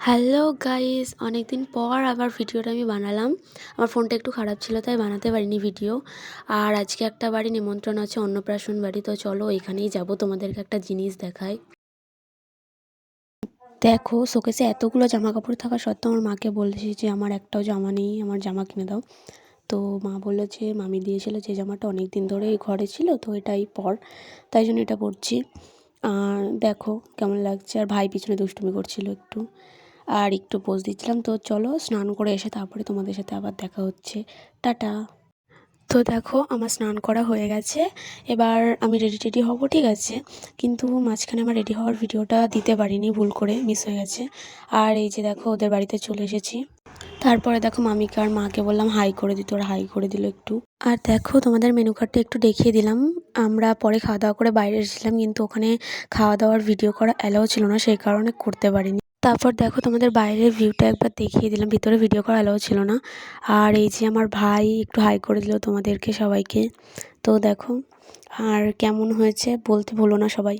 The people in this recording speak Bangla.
হ্যালো গাইস, অনেকদিন পর আবার ভিডিওটা আমি বানালাম। আমার ফোনটা একটু খারাপ ছিল তাই বানাতে পারিনি ভিডিও। আর আজকে একটা বাড়ি নিমন্ত্রণ আছে, অন্নপ্রাশন বাড়ি। তো চলো এখানেই যাব, তোমাদেরকে একটা জিনিস দেখাই। দেখো, শোকেসে এতগুলো জামা কাপড় থাকা সত্ত্বেও আমার মাকে বলেছি যে আমার একটাও জামা নেই, আমার জামা কিনে দাও। তো মা বললো যে মামি দিয়েছিল যে জামাটা অনেক দিন ধরে ঘরে ছিল, তো এটাই পর, তাই জন্য এটা পরছি। আর দেখো কেমন লাগছে। আর ভাই পিছনে দুষ্টুমি করছিল একটু, আর একটু পোজ দিচ্ছিলাম। তো চলো স্নান করে এসে তারপরে তোমাদের সাথে আবার দেখা হচ্ছে। টাটা। তো দেখো আমার স্নান করা হয়ে গেছে, এবার আমি রেডি হব, ঠিক আছে। কিন্তু মাঝখানে আমার রেডি হওয়ার ভিডিওটা দিতে পারিনি, ভুল করে মিস হয়ে গেছে। আর এই যে দেখো ওদের বাড়িতে চলে এসেছি। তারপরে দেখো মামিকে আর মাকে বললাম হাই করে দিতে, ওরা হাই করে দিল একটু। আর দেখো তোমাদের মেনু কার্ডটা একটু দেখিয়ে দিলাম। আমরা পরে খাওয়া দাওয়া করে বাইরে এসেছিলাম, কিন্তু ওখানে খাওয়া দাওয়ার ভিডিও করা অ্যালাউ ছিল না, সেই কারণে করতে পারিনি। তারপর দেখো তোমাদের বাইরের ভিউটা একবার দেখিয়ে দিলাম, ভিতরে ভিডিও করা অ্যালাউ ছিল না। আর এই যে আমার ভাই একটু হাই করে দিল তোমাদেরকে সবাইকে। তো দেখো, আর কেমন হয়েছে বলতে ভুলো না সবাই।